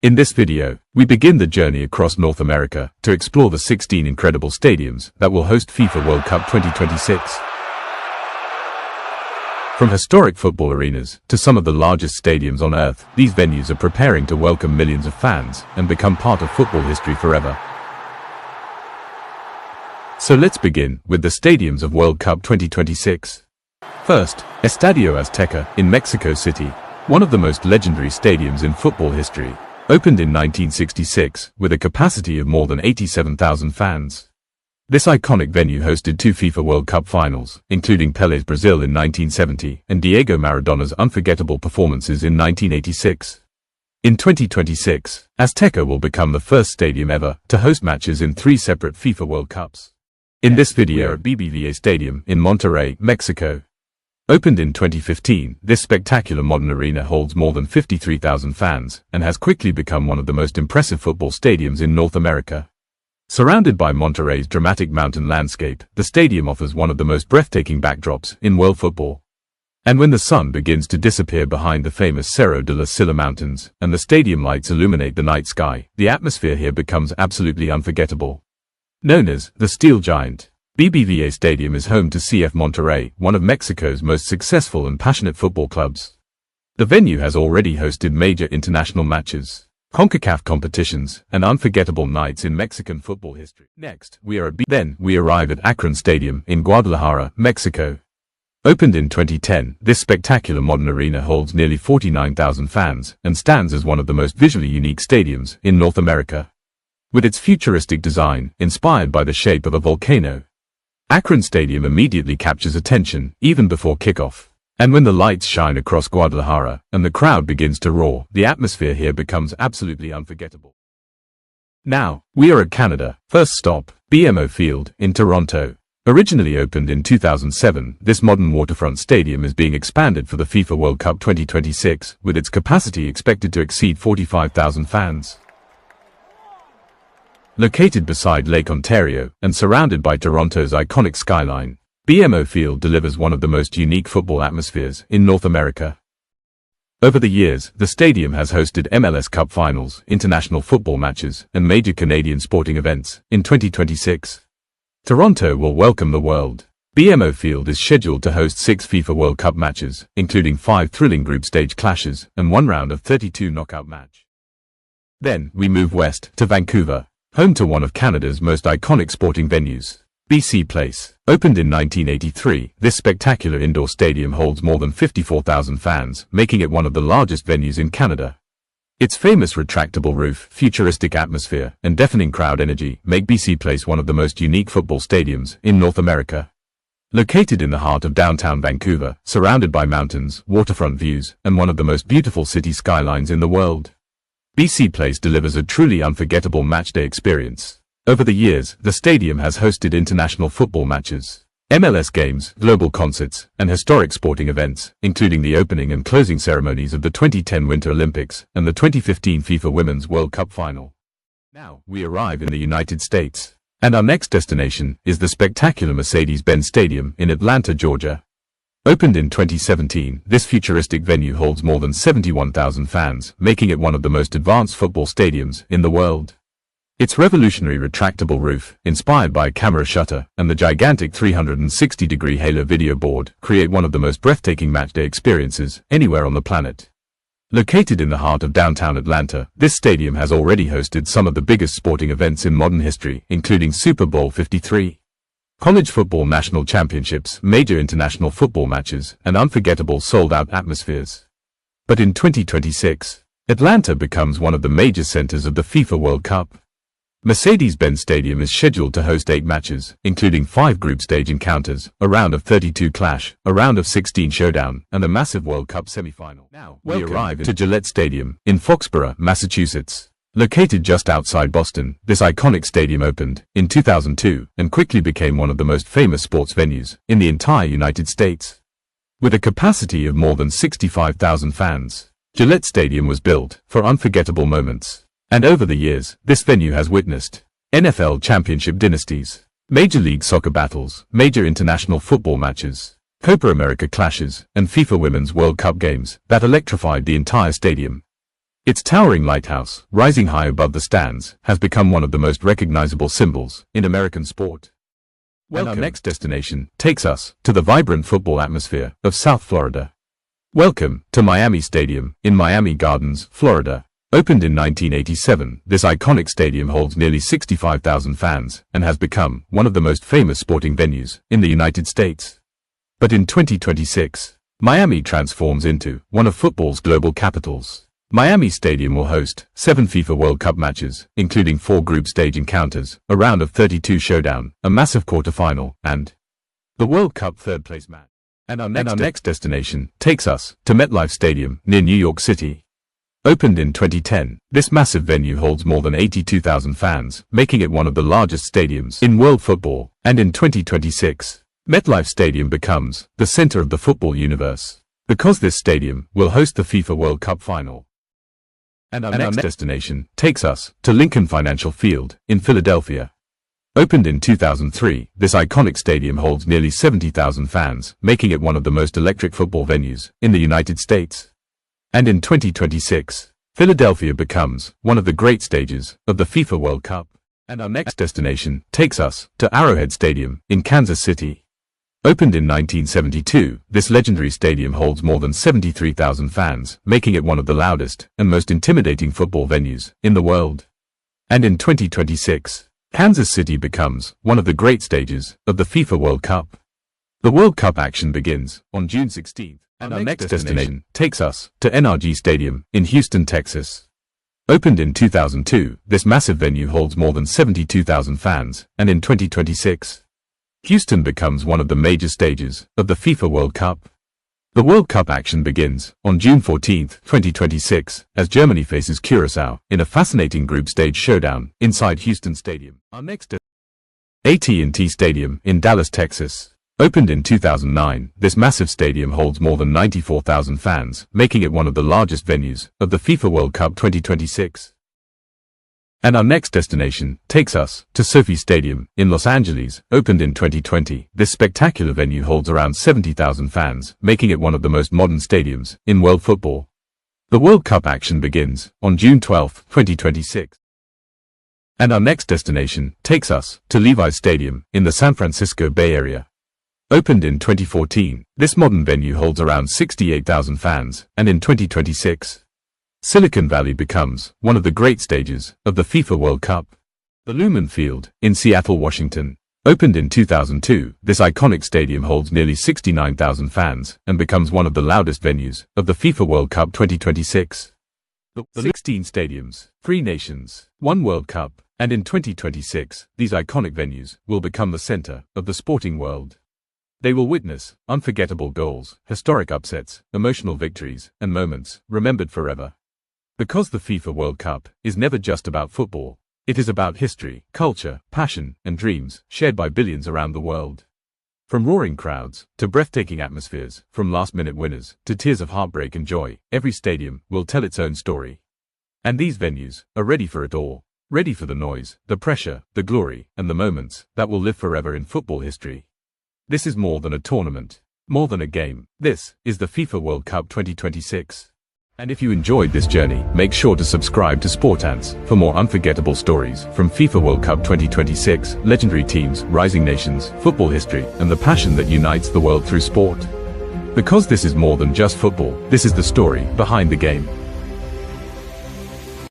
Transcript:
In this video, we begin the journey across North America to explore the 16 incredible stadiums that will host FIFA World Cup 2026. From historic football arenas to some of the largest stadiums on Earth, these venues are preparing to welcome millions of fans and become part of football history forever. So let's begin with the stadiums of World Cup 2026. First, Estadio Azteca in Mexico City, one of the most legendary stadiums in football history. Opened in 1966, with a capacity of more than 87,000 fans. This iconic venue hosted two FIFA World Cup finals, including Pelé's Brazil in 1970 and Diego Maradona's unforgettable performances in 1986. In 2026, Azteca will become the first stadium ever to host matches in 3 separate FIFA World Cups. In this video, at BBVA Stadium in Monterrey, Mexico. Opened in 2015, this spectacular modern arena holds more than 53,000 fans and has quickly become one of the most impressive football stadiums in North America. Surrounded by Monterrey's dramatic mountain landscape, the stadium offers one of the most breathtaking backdrops in world football. And when the sun begins to disappear behind the famous Cerro de la Silla mountains and the stadium lights illuminate the night sky, the atmosphere here becomes absolutely unforgettable. Known as the Steel Giant, BBVA Stadium is home to CF Monterrey, one of Mexico's most successful and passionate football clubs. The venue has already hosted major international matches, CONCACAF competitions, and unforgettable nights in Mexican football history. Next, we arrive at Akron Stadium in Guadalajara, Mexico. Opened in 2010, this spectacular modern arena holds nearly 49,000 fans and stands as one of the most visually unique stadiums in North America. With its futuristic design, inspired by the shape of a volcano, Akron Stadium immediately captures attention, even before kickoff. And when the lights shine across Guadalajara and the crowd begins to roar, the atmosphere here becomes absolutely unforgettable. Now, we are at Canada. First stop, BMO Field in Toronto. Originally opened in 2007, this modern waterfront stadium is being expanded for the FIFA World Cup 2026, with its capacity expected to exceed 45,000 fans. Located beside Lake Ontario and surrounded by Toronto's iconic skyline, BMO Field delivers one of the most unique football atmospheres in North America. Over the years, the stadium has hosted MLS Cup finals, international football matches, and major Canadian sporting events. In 2026, Toronto will welcome the world. BMO Field is scheduled to host 6 FIFA World Cup matches, including 5 thrilling group stage clashes and 1 round of 32 knockout match. Then, we move west to Vancouver, home to one of Canada's most iconic sporting venues, BC Place. Opened in 1983, this spectacular indoor stadium holds more than 54,000 fans, making it one of the largest venues in Canada. Its famous retractable roof, futuristic atmosphere, and deafening crowd energy make BC Place one of the most unique football stadiums in North America. Located in the heart of downtown Vancouver, surrounded by mountains, waterfront views, and one of the most beautiful city skylines in the world, BC Place delivers a truly unforgettable matchday experience. Over the years, the stadium has hosted international football matches, MLS games, global concerts, and historic sporting events, including the opening and closing ceremonies of the 2010 Winter Olympics and the 2015 FIFA Women's World Cup final. Now, we arrive in the United States, and our next destination is the spectacular Mercedes-Benz Stadium in Atlanta, Georgia. Opened in 2017, this futuristic venue holds more than 71,000 fans, making it one of the most advanced football stadiums in the world. Its revolutionary retractable roof, inspired by a camera shutter, and the gigantic 360-degree halo video board create one of the most breathtaking matchday experiences anywhere on the planet. Located in the heart of downtown Atlanta, this stadium has already hosted some of the biggest sporting events in modern history, including Super Bowl 53. College football national championships, major international football matches, and unforgettable sold-out atmospheres. But in 2026, Atlanta becomes one of the major centers of the FIFA World Cup. Mercedes-Benz Stadium is scheduled to host 8 matches, including 5 group stage encounters, a round of 32 clash, a round of 16 showdown, and a massive World Cup semifinal. Now, we arrive to Gillette Stadium in Foxborough, Massachusetts. Located just outside Boston, this iconic stadium opened in 2002 and quickly became one of the most famous sports venues in the entire United States. With a capacity of more than 65,000 fans, Gillette Stadium was built for unforgettable moments. And over the years, this venue has witnessed NFL championship dynasties, Major League Soccer battles, major international football matches, Copa America clashes, and FIFA Women's World Cup games that electrified the entire stadium. Its towering lighthouse, rising high above the stands, has become one of the most recognizable symbols in American sport. Welcome. And our next destination takes us to the vibrant football atmosphere of South Florida. Welcome to Miami Stadium in Miami Gardens, Florida. Opened in 1987, this iconic stadium holds nearly 65,000 fans and has become one of the most famous sporting venues in the United States. But in 2026, Miami transforms into one of football's global capitals. Miami Stadium will host 7 FIFA World Cup matches, including 4 group stage encounters, a round of 32 showdown, a massive quarterfinal, and the World Cup third-place match. And our next destination takes us to MetLife Stadium near New York City. Opened in 2010, this massive venue holds more than 82,000 fans, making it one of the largest stadiums in world football. And in 2026, MetLife Stadium becomes the center of the football universe, because this stadium will host the FIFA World Cup final. And our next destination takes us to Lincoln Financial Field in Philadelphia. Opened in 2003, this iconic stadium holds nearly 70,000 fans, making it one of the most electric football venues in the United States. And in 2026, Philadelphia becomes one of the great stages of the FIFA World Cup. And our next destination takes us to Arrowhead Stadium in Kansas City. Opened in 1972, this legendary stadium holds more than 73,000 fans, making it one of the loudest and most intimidating football venues in the world. And in 2026, Kansas City becomes one of the great stages of the FIFA World Cup. The World Cup action begins on June 16th. And our next destination takes us to NRG Stadium in Houston, Texas. Opened in 2002, this massive venue holds more than 72,000 fans, and in 2026, Houston becomes one of the major stages of the FIFA World Cup. The World Cup action begins on June 14, 2026, as Germany faces Curaçao in a fascinating group stage showdown inside Houston Stadium. Our next AT&T Stadium in Dallas, Texas. Opened in 2009, this massive stadium holds more than 94,000 fans, making it one of the largest venues of the FIFA World Cup 2026. And our next destination takes us to SoFi Stadium in Los Angeles. Opened in 2020, this spectacular venue holds around 70,000 fans, making it one of the most modern stadiums in world football. The World Cup action begins on June 12, 2026. And our next destination takes us to Levi's Stadium in the San Francisco Bay Area. Opened in 2014, this modern venue holds around 68,000 fans, and in 2026, Silicon Valley becomes one of the great stages of the FIFA World Cup. The Lumen Field in Seattle, Washington. Opened in 2002, this iconic stadium holds nearly 69,000 fans and becomes one of the loudest venues of the FIFA World Cup 2026. The 16 stadiums, 3 nations, 1 World Cup, and in 2026, these iconic venues will become the center of the sporting world. They will witness unforgettable goals, historic upsets, emotional victories, and moments remembered forever. Because the FIFA World Cup is never just about football, it is about history, culture, passion, and dreams shared by billions around the world. From roaring crowds to breathtaking atmospheres, from last-minute winners to tears of heartbreak and joy, every stadium will tell its own story. And these venues are ready for it all, ready for the noise, the pressure, the glory, and the moments that will live forever in football history. This is more than a tournament, more than a game. This is the FIFA World Cup 2026. And if you enjoyed this journey, make sure to subscribe to Sport Ants for more unforgettable stories from FIFA World Cup 2026, legendary teams, rising nations, football history, and the passion that unites the world through sport. Because this is more than just football, this is the story behind the game.